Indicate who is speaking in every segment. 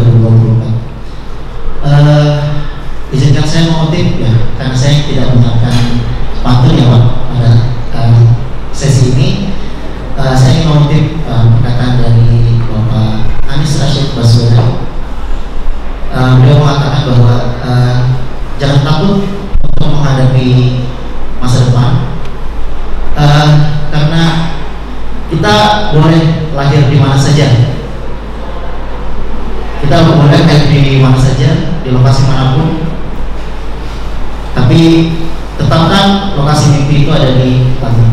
Speaker 1: 2024. Izinkan saya mengutip ya, karena saya tidak menyiapkan pantun ya Pak pada sesi ini. Saya ingin mengutip perkataan dari Bapak Anies Rashid Baswedan. Beliau mengatakan bahwa jangan takut untuk menghadapi masa depan, karena kita boleh lahir di mana saja, kita boleh lahir di mana saja, di lokasi manapun, tapi tetapkan lokasi mimpi itu ada di langit.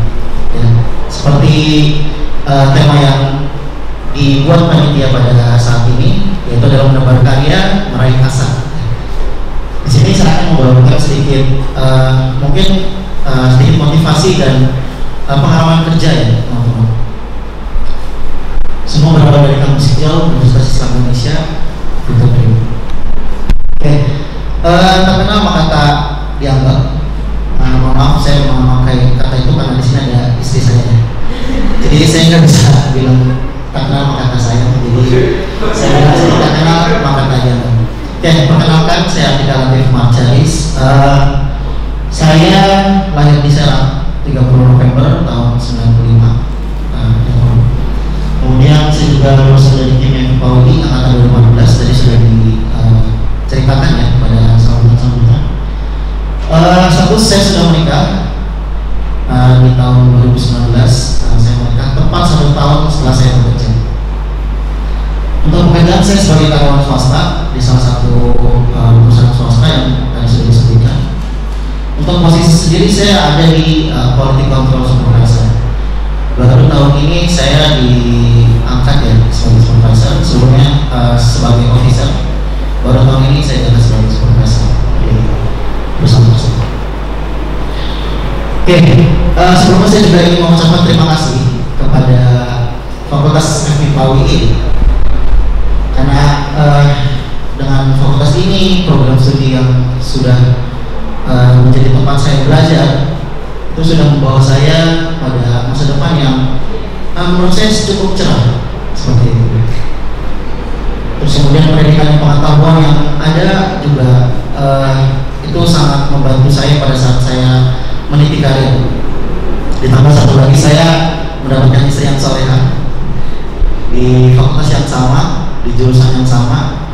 Speaker 1: Ya. Seperti tema yang dibuat panitia pada saat ini, yaitu dalam menebar karya meraih asa. Di sini saya akan membawakan sedikit mungkin sedikit motivasi dan pengalaman kerja ya teman-teman. Semua berawal dari kampus Hijau Universitas Islam Indonesia. Oke, terkenal maka tak dianggap. Mohon maaf saya memakai kata itu karena di sini ada istri saya. Jadi saya nggak bisa bilang tak kenal maka tak sayang. Jadi saya bilang saya tak kenal maka tak dianggap. Oke, perkenalkan saya Abdika Latif Marjalis. Saya lahir di Serang 30 November tahun 95. Kemudian saya juga lulus dari Kimia Pauli angkatan 2015. Tadi sudah diceritakan ya pada sambutan. Status saya sudah menikah di tahun 2019. Saya menikah tepat 1 tahun setelah saya bekerja. Untuk pekerjaan saya sebagai karyawan swasta di salah satu perusahaan swasta yang tadi sudah disebutkan. Untuk posisi sendiri saya ada di quality control supervisor. Baru tahun ini saya diangkat ya sebagai supervisor. Sebelumnya sebagai officer. Baru tahun ini saya diangkat sebagai supervisor di perusahaan tersebut. Oke, sebelumnya saya juga ingin mengucapkan terima kasih kepada Fakultas FMIPA UI karena dengan fakultas ini program studi yang sudah menjadi tempat saya belajar itu sudah membawa saya pada masa depan yang menurut saya cukup cerah seperti itu. Terus kemudian pendidikan dan pengetahuan yang ada juga itu sangat membantu saya pada saat saya meniti karir. Ditambah satu lagi saya mendapatkan istri yang soleha di fakultas yang sama, di jurusan yang sama,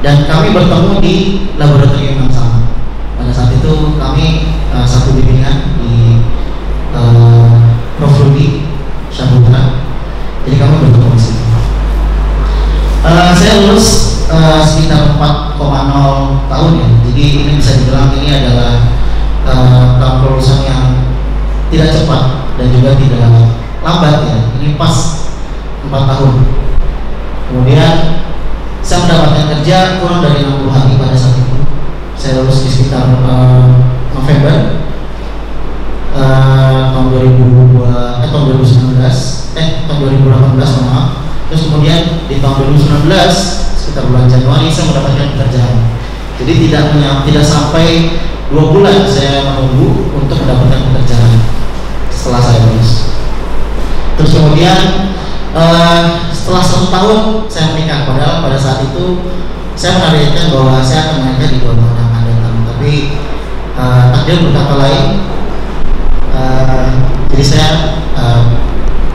Speaker 1: dan kami bertemu di laboratorium yang sama. Pada saat itu kami satu bimbingan di Prof. Rudi Syaputra. Jadi kami bertemu di situ. Saya lulus sekitar 4,0 tahun ya. Jadi ini bisa dibilang ini adalah tahun kelulusan yang tidak cepat dan juga tidak lambat ya. Ini pas 4 tahun. Kemudian saya mendapatkan kerja kurang dari 60 hari pada saat itu. Saya lulus di sekitar November tahun 2018 maaf. Terus kemudian di tahun 2019 sekitar bulan Januari saya mendapatkan pekerjaan. Jadi tidak sampai 2 bulan saya menunggu untuk mendapatkan pekerjaan setelah saya lulus. Terus kemudian setelah 1 tahun saya menikah, padahal pada saat itu saya menargetkan bahwa saya akan menikah di 2 tahun yang akan datang, tapi takdir berkata lain. Jadi saya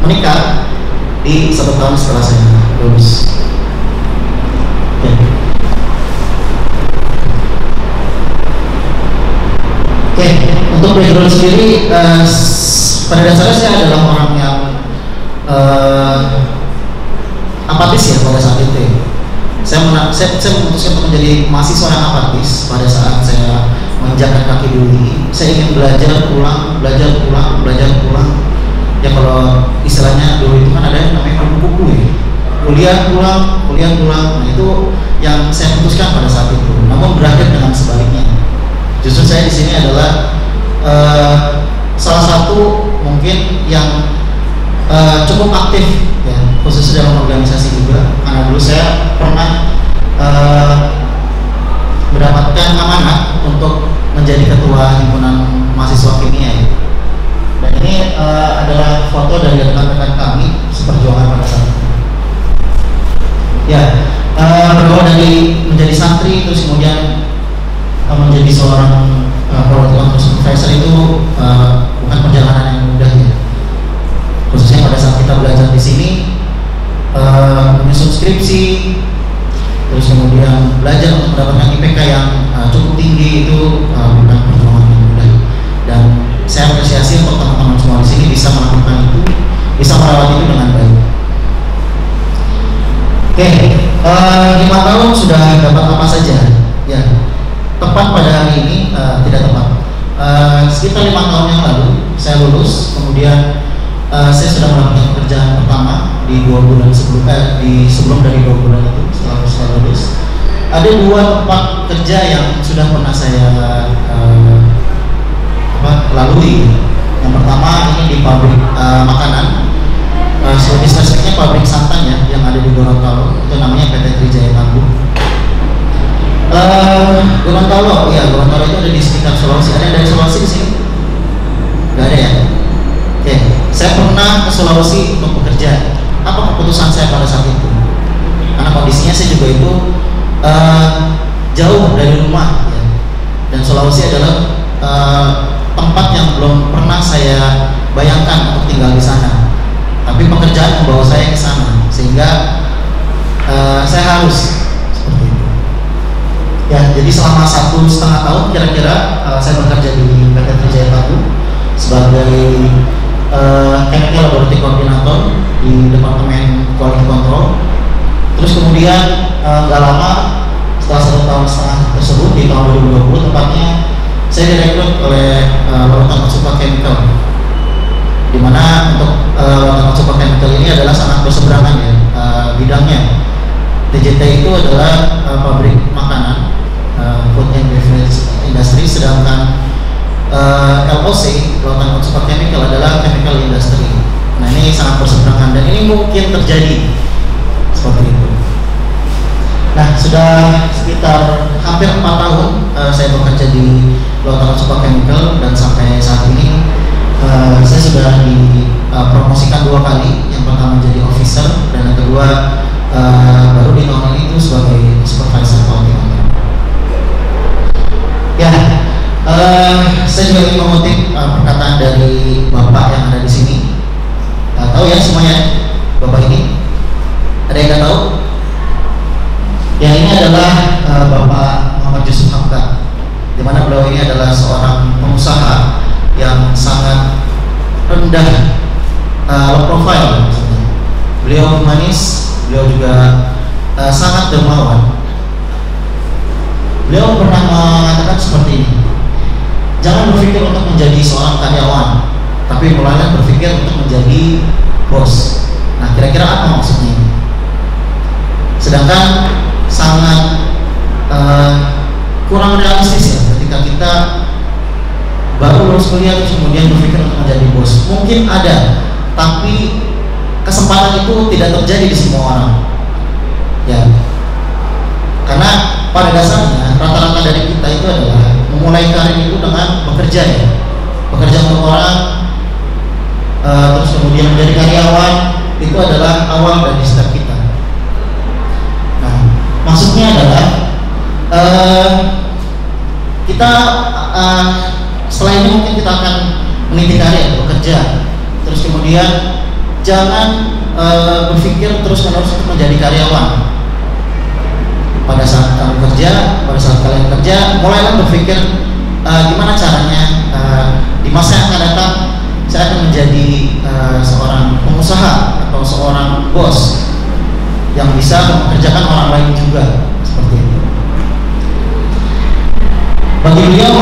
Speaker 1: menikah di 1 tahun setelah saya lulus. Oke, untuk background sendiri, pada dasarnya saya adalah orang yang apatis ya pada saat itu. Saya memutuskan untuk menjadi mahasiswa yang apatis pada saat saya menginjakkan kaki di UI. Saya ingin belajar pulang. Ya kalau istilahnya dulu itu kan ada yang namanya kupu-kupu ya. Kuliah pulang. Nah itu yang saya putuskan pada saat itu. Namun berakhir dengan sebaliknya. Justru saya di sini adalah salah satu mungkin yang cukup aktif ya, khususnya dalam organisasi juga. Karena dulu saya pernah mendapatkan amanat untuk menjadi ketua himpunan mahasiswa kimia ya. Dan ini adalah foto dari rekan-rekan kami seperjuangan pada saat itu. Ya, berawal dari menjadi santri terus kemudian menjadi seorang quality control supervisor itu bukan perjalanan yang mudah ya. Khususnya pada saat kita belajar di sini menyusun skripsi, terus kemudian belajar untuk mendapatkan IPK yang cukup tinggi itu bukan perjuangan yang mudah. Dan saya apresiasi untuk teman-teman semua di sini bisa melakukan itu, bisa merawat itu dengan baik. Oke, 5 tahun sudah dapat apa saja? Ya, tepat pada hari ini tidak tepat. Sekitar 5 tahun yang lalu saya lulus, kemudian saya sudah melakukan pekerjaan pertama di 2 bulan sebelum dari 2 bulan itu setelah saya lulus. Ada 2 tempat kerja yang sudah pernah saya lalui. Yang pertama ini di pabrik makanan, lebih spesifiknya pabrik santan ya, yang ada di Gorontalo, itu namanya PT Trijaya Tangguh. Gorontalo, ya Gorontalo itu ada di sekitar Sulawesi. Ada yang dari Sulawesi di sini? Gak ada ya? Oke, saya pernah ke Sulawesi untuk bekerja. Apa keputusan saya pada saat itu? Karena kondisinya saya juga itu jauh dari rumah ya. Dan Sulawesi adalah tempat yang belum pernah saya bayangkan untuk tinggal di sana. Tapi pekerjaan membawa saya ke sana, sehingga saya harus seperti itu. Ya, jadi selama 1,5 tahun kira-kira saya bekerja di PT Trijaya Tangguh sebagai Chemical Laboratory Coordinator di Departemen Quality Control. Terus kemudian gak lama setelah 1,5 tahun tersebut, di tahun 2020 tepatnya, saya direkrut oleh Lautan Super Chemical, di mana untuk Lautan Super Chemical ini adalah sangat berseberangan ya bidangnya. TJT itu adalah pabrik makanan, food and beverage industry, sedangkan LOC, Lautan Super Chemical, adalah chemical industry. Nah, ini sangat berseberangan dan ini mungkin terjadi seperti itu. Nah, sudah sekitar hampir 4 tahun saya bekerja di Lautan Super Chemical, dan sampai saat ini saya sudah dipromosikan 2 kali. Yang pertama menjadi officer, dan yang kedua baru di tahun ini itu sebagai supervisor quality control. Ya, saya juga ingin mengutip perkataan dari Bapak yang ada di sini. Tahu ya semuanya Bapak ini? Ada yang nggak tahu? Ya, ini adalah Bapak Muhammad Yusuf Hamka, di mana beliau ini adalah seorang pengusaha yang sangat rendah low profile. Beliau humanis, beliau juga sangat dermawan. Beliau pernah mengatakan seperti ini: jangan berpikir untuk menjadi seorang karyawan, tapi mulailah berpikir untuk menjadi bos. Nah, kira-kira apa maksudnya ini? Sedangkan sangat kurang realistis ya ketika kita baru lulus kuliah terus kemudian berpikir untuk menjadi bos. Mungkin ada, tapi kesempatan itu tidak terjadi di semua orang ya, karena pada dasarnya rata-rata dari kita itu adalah memulai karir itu dengan bekerja ya, bekerja untuk orang, terus kemudian menjadi karyawan. Itu adalah awal dari step kita. Nah, maksudnya adalah kita setelah ini mungkin kita akan meniti karir, bekerja, terus kemudian jangan berpikir terus-menerus untuk menjadi karyawan. Pada saat kamu kerja, pada saat kalian kerja, mulailah berpikir gimana caranya di masa yang akan datang saya akan menjadi seorang pengusaha atau seorang bos yang bisa mempekerjakan orang lain juga, seperti itu. Bagi beliau,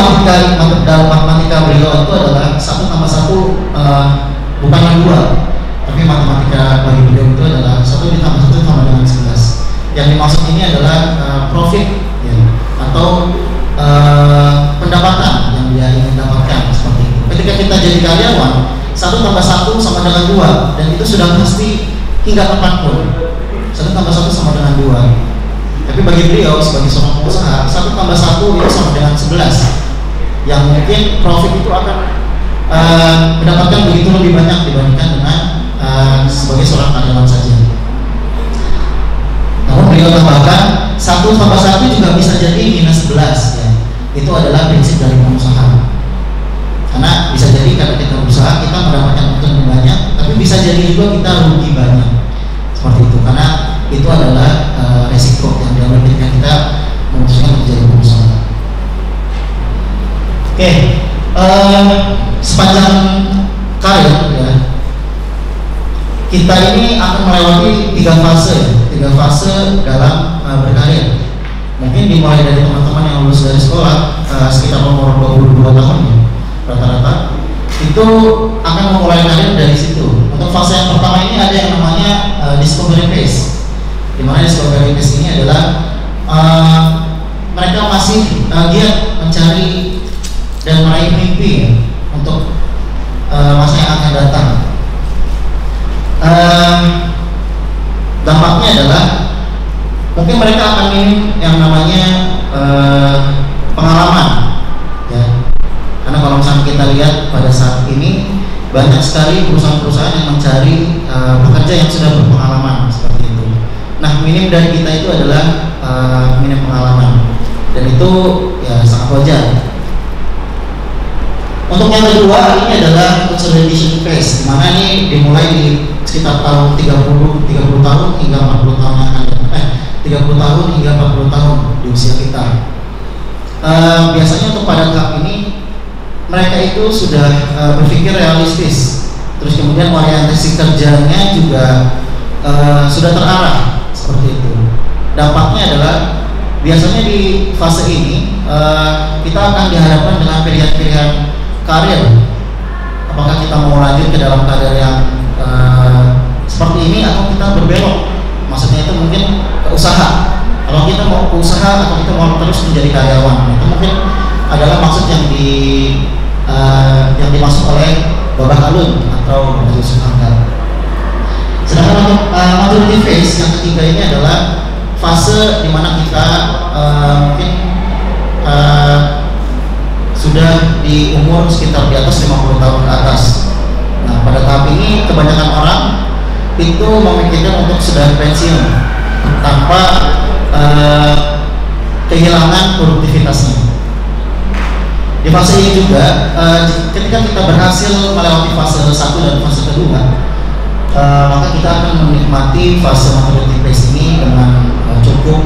Speaker 1: matematika beliau itu adalah 1+1 bukanlah 2, tapi matematika bagi beliau itu adalah 1 ditambah 1 sama dengan 11. Yang dimaksud ini adalah profit ya, atau pendapatan yang dia ingin dapatkan, seperti itu. Ketika kita jadi karyawan, 1+1 sama dengan 2, dan itu sudah pasti hingga kapanpun 1+1 sama dengan 2. Tapi bagi beliau sebagai seorang pengusaha, 1+1 itu sama dengan 11, yang mungkin profit itu akan mendapatkan begitu lebih banyak dibandingkan dengan sebagai seorang karyawan saja. Namun beliau tambahkan 1 tambah 1 juga bisa jadi -11 ya. Itu adalah prinsip dari pengusaha. Karena bisa jadi kalau kita berusaha kita mendapatkan untung banyak, tapi bisa jadi juga kita rugi banyak. Seperti itu, karena itu adalah resiko yang diambil ketika kita memutuskan menjadi pengusaha. Oke, sepanjang karir ya, kita ini akan melewati 3 fase dalam berkarir. Mungkin dimulai dari teman-teman yang lulus dari sekolah sekitar umur 22 tahun ya, rata-rata itu akan memulai karir dari situ. Untuk fase yang pertama ini ada yang namanya discovery phase, di mana discovery phase ini adalah mereka masih giat mencari dan meraih mimpi ya, untuk masa yang akan datang. Dampaknya adalah mungkin mereka akan ingin yang namanya pengalaman ya. Karena kalau misalnya kita lihat pada saat ini banyak sekali perusahaan-perusahaan yang mencari pekerja yang sudah berpengalaman seperti itu. Nah, minim dari kita itu adalah minim pengalaman, dan itu ya sangat wajar. Untuk yang kedua ini adalah consolidation phase, di mana ini dimulai di sekitar tahun 30 tahun hingga 40 tahun yang akan datang. 30 tahun hingga 40 tahun di usia kita. Biasanya untuk pada tahap ini mereka itu sudah berpikir realistis, terus kemudian orientasi kerjanya juga sudah terarah seperti itu. Dampaknya adalah biasanya di fase ini kita akan dihadapkan dengan pilihan-pilihan karir. Apakah kita mau lanjut ke dalam karir yang seperti ini atau kita berbelok? Maksudnya itu mungkin ke usaha. Kalau kita mau ke usaha atau kita mau terus menjadi karyawan, itu mungkin adalah maksud yang dimaksud oleh Bapak Alun atau Bapak Yusuf Anggar. Sedangkan untuk maturity phase yang ketiga ini adalah fase di mana kita mungkin sudah di umur sekitar di atas 50 tahun ke atas. Nah, pada tahap ini kebanyakan orang itu memikirkan untuk sudah pensiun tanpa kehilangan produktivitasnya. Di fase ini juga ketika kita berhasil melewati fase 1 dan fase kedua, maka kita akan menikmati fase maturity phase ini dengan cukup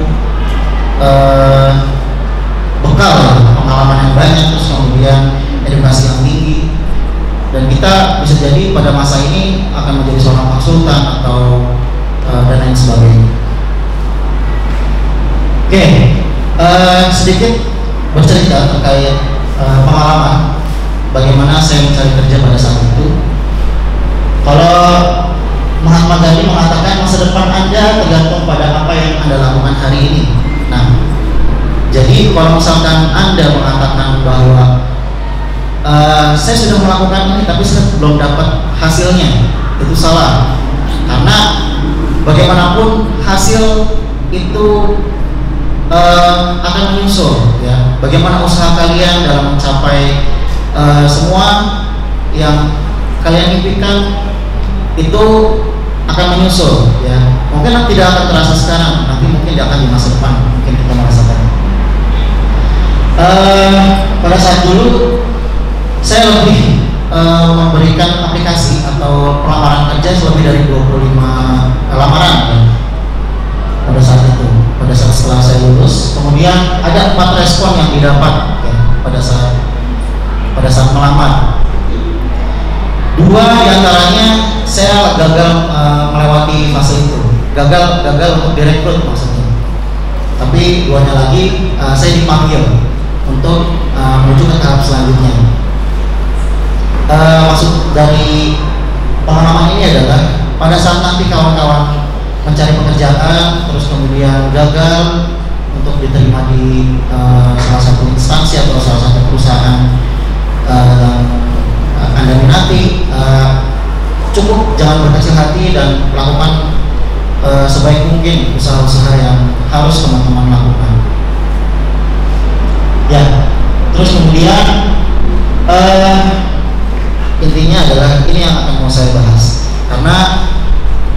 Speaker 1: bekal pengalaman yang banyak, terus kemudian edukasi yang tinggi, dan kita bisa jadi pada masa ini akan menjadi seorang konsultan atau dan lain sebagainya. Oke, sedikit bercerita terkait pengalaman bagaimana saya mencari kerja pada saat itu. Kalau Mahatma Gandhi mengatakan masa depan Anda tergantung pada apa yang Anda lakukan hari ini. Nah, jadi kalau misalkan Anda mengatakan bahwa saya sudah melakukan ini tapi saya belum dapat hasilnya, itu salah. Karena bagaimanapun hasil itu akan menyusul ya. Bagaimana usaha kalian dalam mencapai semua yang kalian impikan itu akan menyusul ya. Mungkin tidak akan terasa sekarang, nanti mungkin akan di masa depan mungkin kita merasakan. Pada saat dulu saya lebih memberikan aplikasi atau pelamaran kerja lebih dari 25 lamaran ya. Pada saat itu, pada saat setelah saya lulus, kemudian ada 4 respon yang didapat ya, pada saat melamar. 2 diantaranya saya gagal melewati fase itu, gagal untuk direkrut maksudnya. Tapi 2-nya lagi saya dipanggil untuk menuju ke tahap selanjutnya. Maksud dari pengalaman ini adalah pada saat nanti kawan-kawan mencari pekerjaan terus kemudian gagal untuk diterima di salah satu instansi atau salah satu perusahaan yang Anda minati, cukup jangan berkecil hati dan lakukan sebaik mungkin usaha-usaha yang harus teman-teman lakukan. Ya, terus kemudian intinya adalah ini yang akan mau saya bahas, karena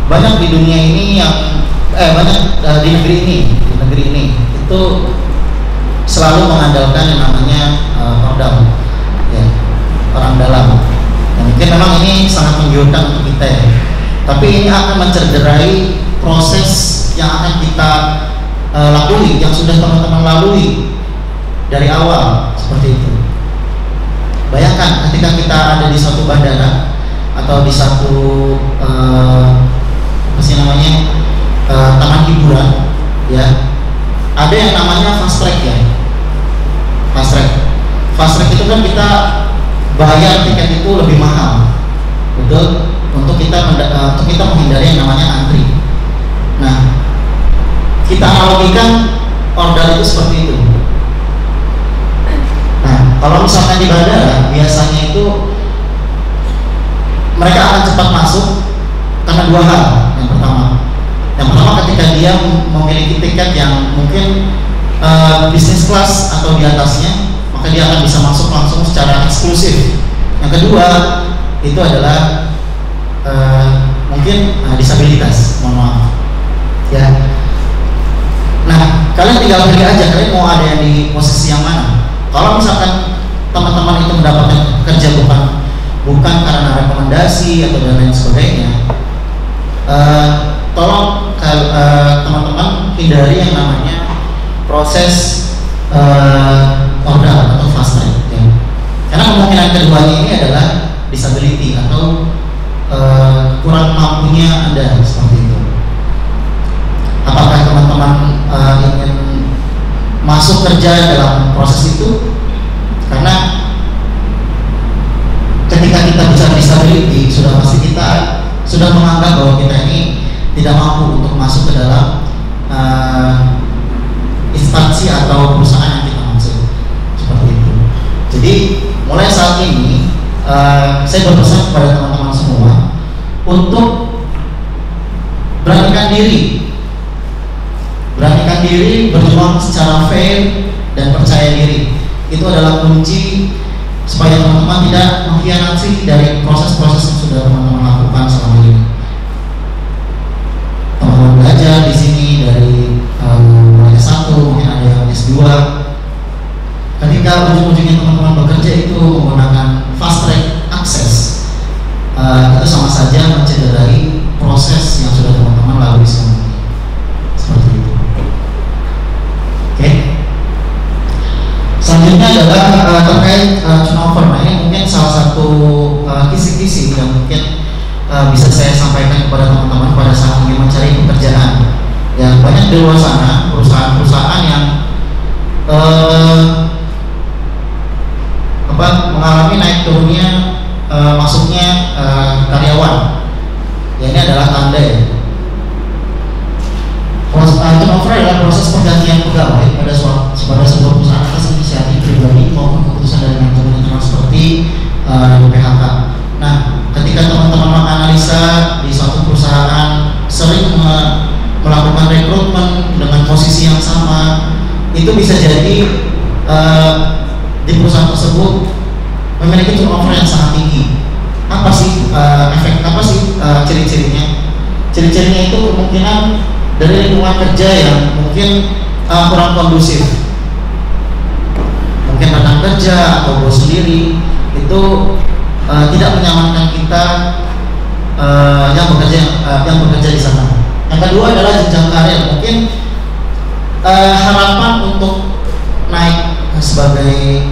Speaker 1: banyak di dunia ini yang di negeri ini itu selalu mengandalkan yang namanya ordal, ya, orang dalam. Dan mungkin memang ini sangat menggiurkan untuk kita ya. Tapi ini akan mencederai proses yang akan kita lalui, yang sudah teman-teman lalui dari awal seperti itu. Bayangkan ketika kita ada di satu bandara atau di satu taman hiburan, ya, ada yang namanya fast track ya. Fast track itu kan kita bayar tiket itu lebih mahal, betul, untuk kita menghindari yang namanya antri. Nah, kita analogikan ordal itu seperti itu. Nah, kalau misalkan di bandara biasanya itu mereka akan cepat masuk karena dua hal. Yang pertama ketika dia memiliki tiket yang mungkin bisnis kelas atau di atasnya, maka dia akan bisa masuk langsung secara eksklusif. Yang kedua itu adalah mungkin disabilitas, mohon maaf ya. Nah, kalian tinggal pilih aja, kalian mau ada yang di posisi yang mana. Kalau misalkan teman-teman itu mendapatkan kerja bukan karena rekomendasi atau dan lain sebagainya, tolong teman-teman hindari yang namanya proses ordal atau fast track ya. Karena kemungkinan keduanya ini adalah disability atau kurang mampunya Anda, seperti itu. Apakah teman-teman ingin masuk kerja dalam proses itu? Karena ketika kita bicara disability, sudah pasti kita sudah menganggap bahwa kita ini tidak mampu untuk masuk ke dalam instansi atau perusahaan yang kita maksud, seperti itu. Jadi mulai saat ini saya berpesan kepada teman-teman semua untuk beranikan diri berjuang secara fair dan percaya diri. Itu adalah kunci supaya teman-teman tidak mengkhianati dari proses-proses yang sudah teman-teman lakukan selama ini. Teman-teman belajar di sini dari mulai S1, mungkin ada yang S2. Ketika ujung-ujungnya teman-teman bekerja itu menggunakan fast track akses, itu sama saja mencederai proses yang sudah teman-teman lalui selama ini. Seperti itu. Oke. Selanjutnya adalah terkait turnover. Nah, ini mungkin salah satu kisi-kisi yang mungkin bisa saya sampaikan kepada teman-teman pada saat ingin mencari pekerjaan. Ya, banyak di luar sana perusahaan-perusahaan yang mengalami naik turunnya masuknya karyawan. Ya, ini adalah tanda ya. Turnover adalah proses pergantian pegawai pada sebuah perusahaan atas inisiatif pribadi maupun keputusan dari manajemen internal seperti PHK. Nah, ketika teman-teman menganalisa di suatu perusahaan sering melakukan rekrutmen dengan posisi yang sama, itu bisa jadi di perusahaan tersebut memiliki turnover yang sangat tinggi. Apa sih ciri-cirinya? Ciri-cirinya itu kemungkinan dari lingkungan kerja yang mungkin kurang kondusif. Mungkin rekan kerja atau bos sendiri itu tidak menyamankan kita yang bekerja di sana. Yang kedua adalah jenjang karir. Mungkin harapan untuk naik sebagai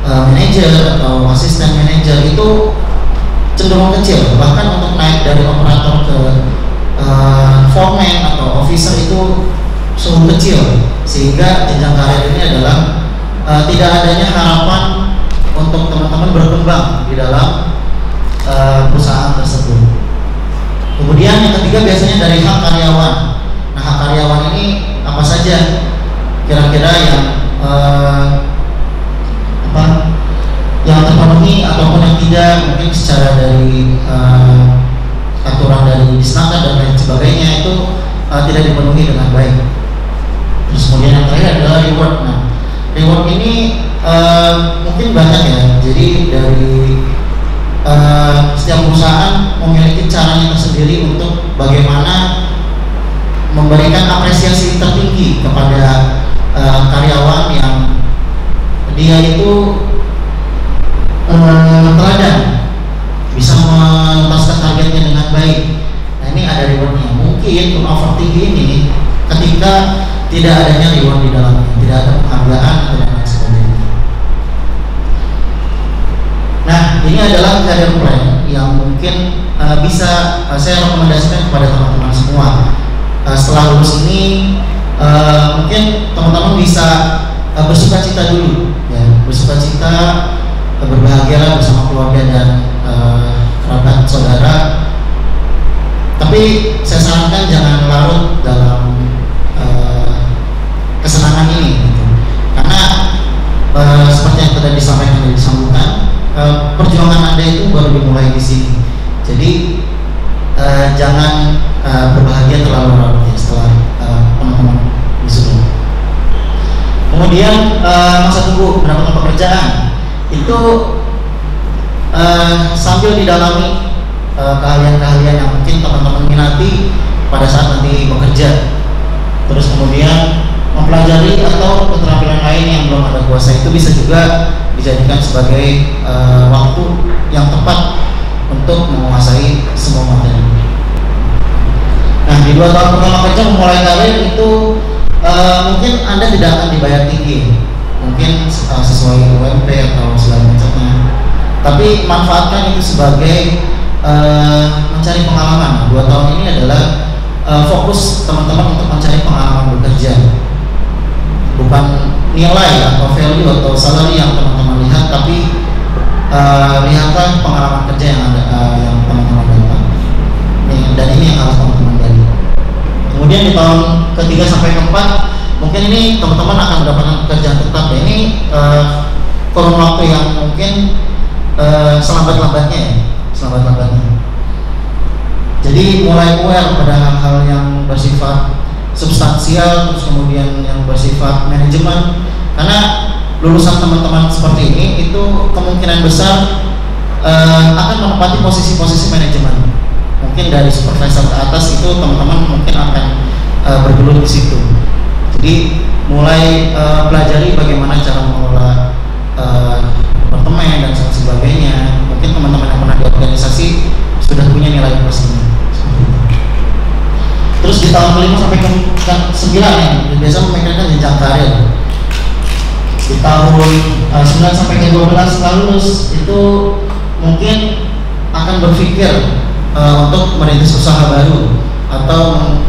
Speaker 1: manajer atau asisten manajer itu cenderung kecil. Bahkan untuk naik dari operator ke foreman atau officer itu sungguh kecil, sehingga jenjang karir ini adalah tidak adanya harapan untuk teman-teman berkembang di dalam perusahaan tersebut. Kemudian yang ketiga biasanya dari hak karyawan. Nah, hak karyawan ini apa saja kira-kira yang yang terpenuhi ataupun yang tidak, mungkin secara dari aturan dari disnaker dan lain sebagainya itu tidak dipenuhi dengan baik. Terus kemudian yang terakhir adalah reward. Nah, reward ini mungkin banyak ya. Jadi dari setiap perusahaan memiliki caranya tersendiri untuk bagaimana memberikan apresiasi tertinggi kepada karyawan yang dia itu teladan, bisa menuntaskan targetnya dengan baik. Nah, ini ada rewardnya. Mungkin turnover tinggi ini ketika tidak adanya reward di dalamnya, tidak ada penghargaan atau lain sebagainya. Nah, ini adalah career plan yang mungkin bisa saya rekomendasikan kepada teman-teman semua. Setelah lulus ini mungkin teman-teman bisa bersukacita dulu, ya, bersukacita, berbahagia bersama keluarga dan kerabat saudara. Tapi saya sarankan jangan larut dalam kesenangan ini, gitu. Karena seperti yang tadi disampaikan di sambutan, perjuangan Anda itu baru dimulai di sini. Jadi jangan berbahagia terlalu larut ya setelah teman-teman wisuda. Kemudian masa tunggu mendapatkan pekerjaan itu sambil didalami keahlian-keahlian yang mungkin teman-teman minati pada saat nanti bekerja. Terus kemudian mempelajari atau keterampilan lain yang belum Anda kuasai itu bisa juga dijadikan sebagai waktu yang tepat untuk menguasai semua materi. Nah, di 2 tahun pertama kerja memulai karir itu mungkin Anda tidak akan dibayar tinggi, mungkin sesuai UMP atau segala macamnya. Tapi manfaatkan itu sebagai mencari pengalaman. 2 tahun ini adalah fokus teman-teman untuk mencari pengalaman bekerja, bukan nilai atau value atau salary yang teman-teman lihat, tapi lihatlah pengalaman kerja yang ada, yang teman-teman dapat. Dan ini yang harus teman-teman gali. Kemudian di tahun ketiga sampai keempat, mungkin ini teman-teman akan mendapatkan pekerjaan tetap. Ya, ini kurun waktu yang mungkin selambat-lambatnya ya, selambat-lambatnya. Jadi mulai aware pada hal-hal yang bersifat substansial, terus kemudian yang bersifat manajemen. Karena lulusan teman-teman seperti ini itu kemungkinan besar akan menempati posisi-posisi manajemen. Mungkin dari supervisor ke atas itu teman-teman mungkin akan bergelut di situ. Jadi mulai pelajari bagaimana cara mengelola departemen dan sebagainya. Mungkin teman-teman yang pernah di organisasi sudah punya nilai plus ini. Terus di tahun kelima sampai ke 9 ya, biasa memikirkan jenjang karir. Di tahun 9 sampai ke 12 setelah lulus itu mungkin akan berpikir untuk merintis usaha baru atau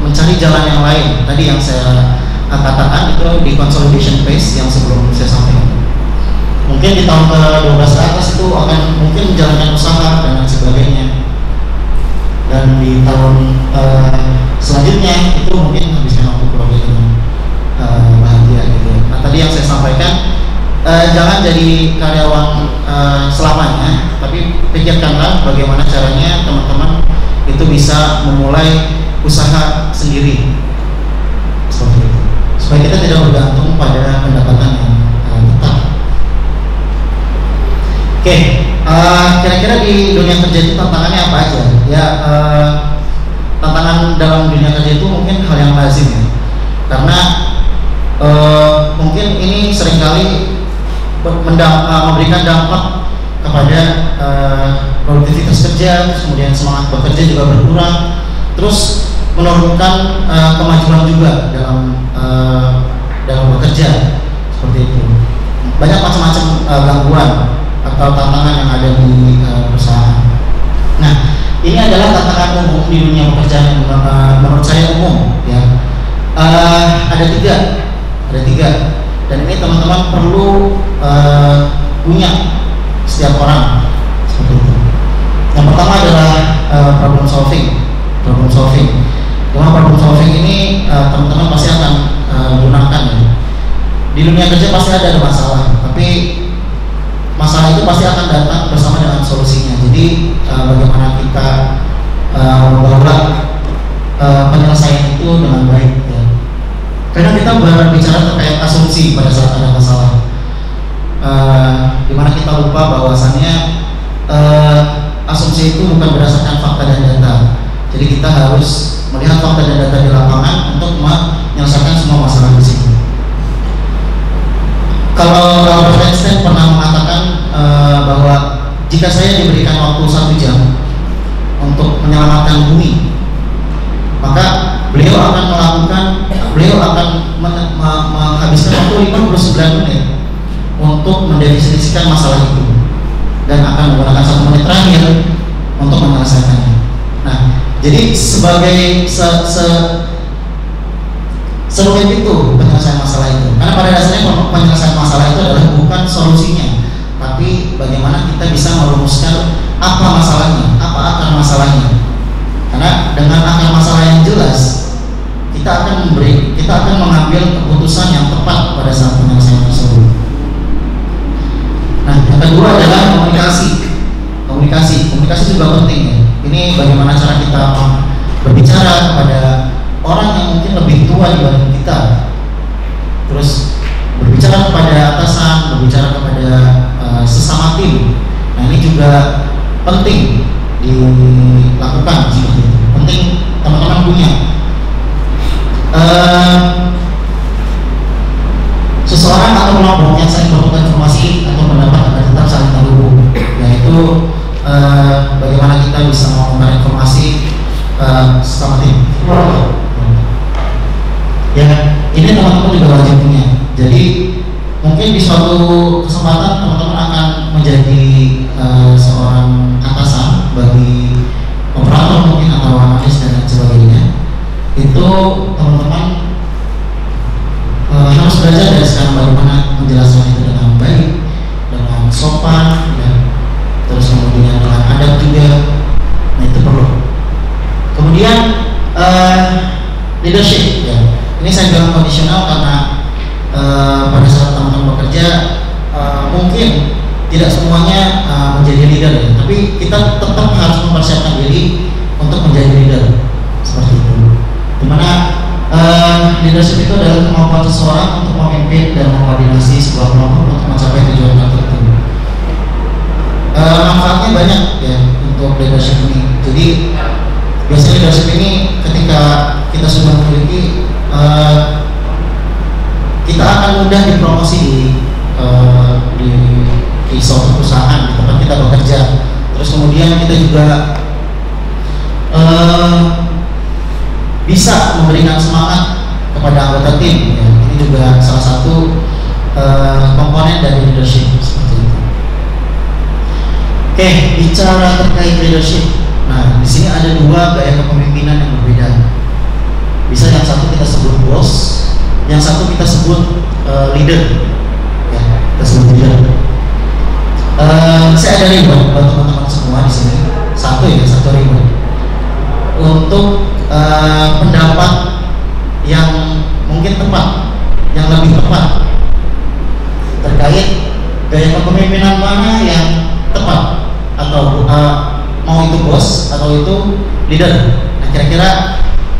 Speaker 1: mencari jalan yang lain. Tadi yang saya katakan itu di consolidation phase yang sebelum saya sampaikan. Mungkin di tahun ke-12 ke atas itu akan mungkin menjalankan usaha dan lain sebagainya. Dan di tahun selanjutnya itu mungkin habiskan waktu keluarga dengan bahagia gitu. Nah, tadi yang saya sampaikan, jangan jadi karyawan selamanya, tapi pikirkanlah bagaimana caranya teman-teman itu bisa memulai usaha sendiri seperti itu, supaya kita tidak bergantung pada pendapatan yang tetap. Oke, kira-kira di dunia kerja itu tantangannya apa aja? Ya, tantangan dalam dunia kerja itu mungkin hal yang lazim ya, karena mungkin ini seringkali memberikan dampak kepada produktivitas kerja, terus kemudian semangat bekerja juga berkurang, terus menurunkan kemajuan juga dalam bekerja seperti itu. Banyak macam-macam gangguan atau tantangan yang ada di perusahaan. Nah, ini adalah tantangan umum di dunia pekerjaan yang menurut saya umum ya. Ada tiga, dan ini teman-teman perlu punya setiap orang seperti itu. Yang pertama adalah problem solving. Dengan problem solving ini teman-teman pasti akan gunakan ya. Di dunia kerja pasti ada masalah, tapi masalah itu pasti akan datang bersama dengan solusinya. Jadi bagaimana kita membawa penyelesaian itu dengan baik ya. Kadang kita berbicara terkait asumsi pada saat ada masalah, dimana kita lupa bahwasannya asumsi itu bukan berdasarkan fakta dan data. Jadi kita harus melihat fakta dan data di lapangan Kalau Albert Einstein pernah mengatakan bahwa jika saya diberikan waktu 1 jam untuk menyelamatkan bumi, maka beliau akan menghabiskan waktu 59 menit untuk mendefinisikan masalah itu dan akan menggunakan 1 menit terakhir untuk menyelesaikannya. Nah, jadi sebagai serumit itu penyelesaian masalah itu, karena pada dasarnya penyelesaian masalah itu adalah bukan solusinya, tapi bagaimana kita bisa merumuskan apa masalahnya, apa akar masalahnya. Karena dengan akar masalah yang jelas, kita akan mengambil keputusan yang tepat pada saat penyelesaian tersebut. Nah, yang kedua adalah komunikasi juga penting ya. Ini bagaimana cara kita berbicara kepada orang yang mungkin lebih tua dibanding kita, terus berbicara kepada atasan, berbicara kepada sesama tim. Nah, ini juga penting dilakukan seperti itu. Penting teman-teman punya seseorang atau kelompok yang saling bertukar informasi atau pendapat agar tetap saling terhubung, yaitu bagaimana kita bisa mengumpulkan informasi sesama tim. Ya, ini teman-teman juga wajib punya. Jadi mungkin di suatu kesempatan teman-teman akan menjadi seorang atasan bagi operator mungkin atau analis dan lain sebagainya. Itu teman-teman harus belajar dari sekarang bagaimana menjelaskan itu dengan baik, dengan sopan, ya. Terus kemudian dengan adab juga. Nah, itu perlu. Kemudian leadership, ya. Ini saya bilang kondisional karena pada saat teman-teman bekerja mungkin tidak semuanya menjadi leader ya, tapi kita tetap harus mempersiapkan diri untuk menjadi leader seperti itu. Dimana leadership itu adalah kemampuan seseorang untuk memimpin dan mengkoordinasi sebuah kelompok untuk mencapai tujuan tertentu. Manfaatnya banyak ya untuk leadership ini. Jadi biasanya leadership ini ketika kita sudah memiliki, kita akan mudah dipromosi di suatu perusahaan di tempat kita bekerja. Terus kemudian kita juga bisa memberikan semangat kepada anggota tim. Ya. Ini juga salah satu komponen dari leadership seperti itu. Oke, bicara terkait leadership. Nah, di sini ada 2 gaya kepemimpinan yang berbeda. Bisa yang satu kita sebut bos, yang satu kita sebut leader. Ya, kita sebut leader. Saya ada reward buat teman-teman semua di sini. Satu reward untuk pendapat yang mungkin tepat, yang lebih tepat terkait gaya kepemimpinan mana yang tepat, atau mau itu bos atau itu leader. Nah, kira-kira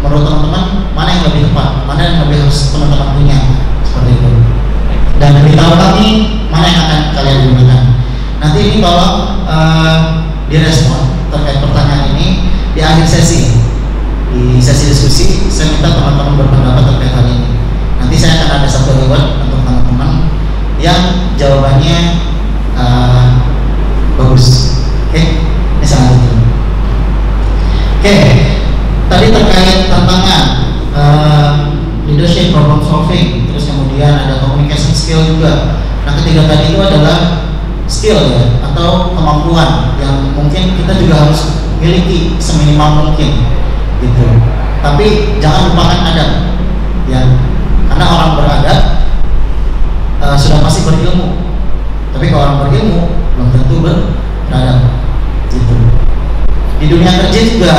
Speaker 1: menurut teman-teman mana yang lebih tepat, mana yang lebih harus teman-teman punya seperti itu. Dan beritahu kami mana yang akan kalian gunakan. Nanti ini tolong direspon terkait pertanyaan ini di akhir sesi. Di sesi diskusi saya minta teman-teman berpendapat terkait hal ini. Nanti saya akan ada satu reward untuk teman-teman yang jawabannya bagus. Oke, ini sangat penting. Oke, tadi terkait tantangan leadership, problem solving, terus kemudian ada communication skill juga. Nah, ketiga tadi itu adalah skill ya, atau kemampuan yang mungkin kita juga harus miliki seminimal mungkin gitu. Tapi jangan lupakan adab ya, karena orang beradab sudah pasti berilmu, tapi kalau orang berilmu belum tentu beradab gitu. Di dunia kerja juga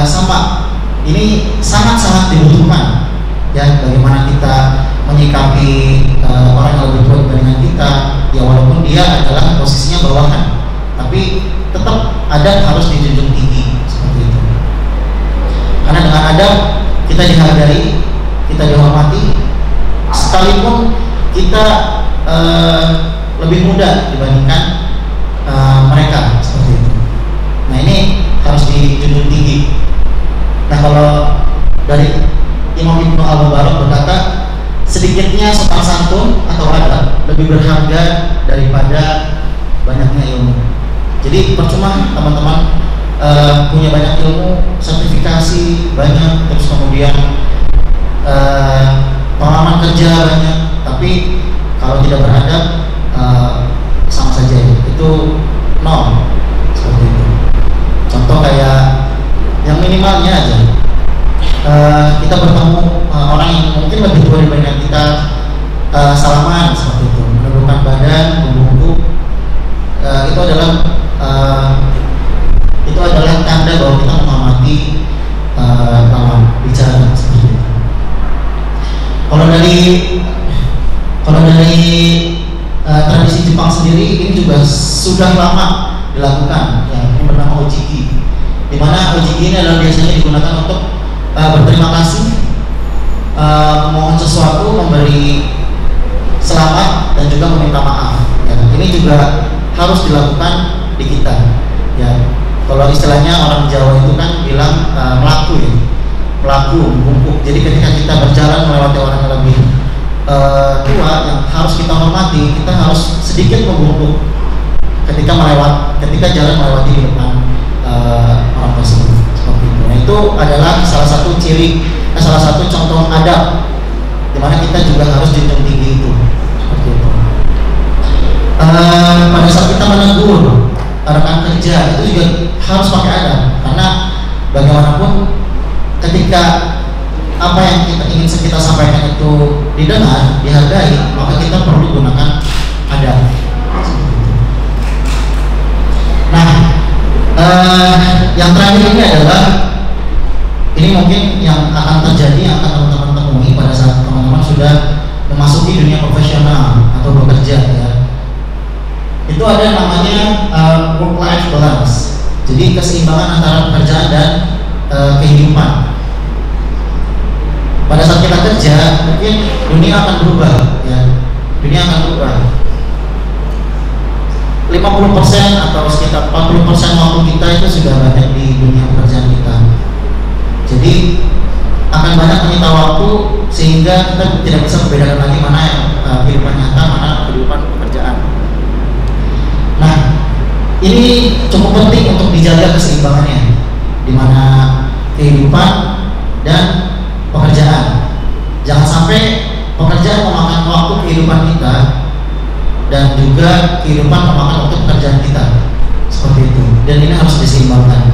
Speaker 1: sama, ini sangat-sangat dibutuhkan ya, bagaimana kita menyikapi orang yang lebih tua dibandingkan kita ya, walaupun dia adalah posisinya bawahan, tapi tetap adab harus dijunjung tinggi seperti itu. Karena dengan adab kita dihargai, kita dihormati, sekalipun kita lebih muda dibandingkan mereka seperti itu. Nah, ini harus dijunjung tinggi. Nah, kalau dari Imam Ibnu Al-Mubarak berkata, sedikitnya sopan santun atau adab lebih berharga daripada banyaknya ilmu. Jadi percuma teman-teman punya banyak ilmu, sertifikasi banyak, terus kemudian pengalaman kerja banyak, tapi kalau tidak beradab sama saja itu nol, seperti itu. Contoh kayak yang minimalnya aja, kita bertemu orang yang mungkin lebih tua dibanding kita, salaman seperti itu, menundukkan badan, membungkuk, itu adalah tanda bahwa kita menghormati lawan bicara seperti itu. Kalau dari tradisi Jepang sendiri ini juga sudah lama dilakukan, ya, yang bernama ojiki, di mana ojiki ini adalah biasanya digunakan untuk berterima kasih, memohon sesuatu, memberi selamat, dan juga meminta maaf. Ya, ini juga harus dilakukan di kita. Ya, kalau istilahnya orang Jawa itu kan bilang melaku, ya, melaku, membungkuk. Jadi ketika kita berjalan melewati orang yang lebih tua yang harus kita hormati, kita harus sedikit membungkuk ketika jalan melewati di depan orang tersebut, seperti itu. Nah, itu adalah salah satu contoh adab di mana kita juga harus junjung tinggi itu, seperti itu. Pada saat kita menegur rekan kerja itu juga harus pakai adab, karena bagaimanapun ketika apa yang kita sampaikan itu didengar, dihargai, maka kita perlu gunakan adab. Nah, yang terakhir ini adalah, ini mungkin yang akan terjadi, yang akan teman-teman temui pada saat teman-teman sudah memasuki dunia profesional atau bekerja, ya. Itu ada namanya work-life balance. Jadi keseimbangan antara pekerjaan dan kehidupan. Pada saat kita kerja, mungkin dunia akan berubah, ya. Dunia akan berubah. 50% atau sekitar 40% waktu kita itu sudah banyak di dunia pekerjaan kita. Jadi akan banyak menyita waktu sehingga kita tidak bisa membedakan lagi mana yang kehidupan nyata, mana kehidupan pekerjaan. Nah, ini cukup penting untuk dijaga keseimbangannya, di mana kehidupan dan pekerjaan. Jangan sampai pekerjaan memakan waktu kehidupan kita dan juga kehidupan memakan waktu pekerjaan kita, seperti itu. Dan ini harus diseimbangkan.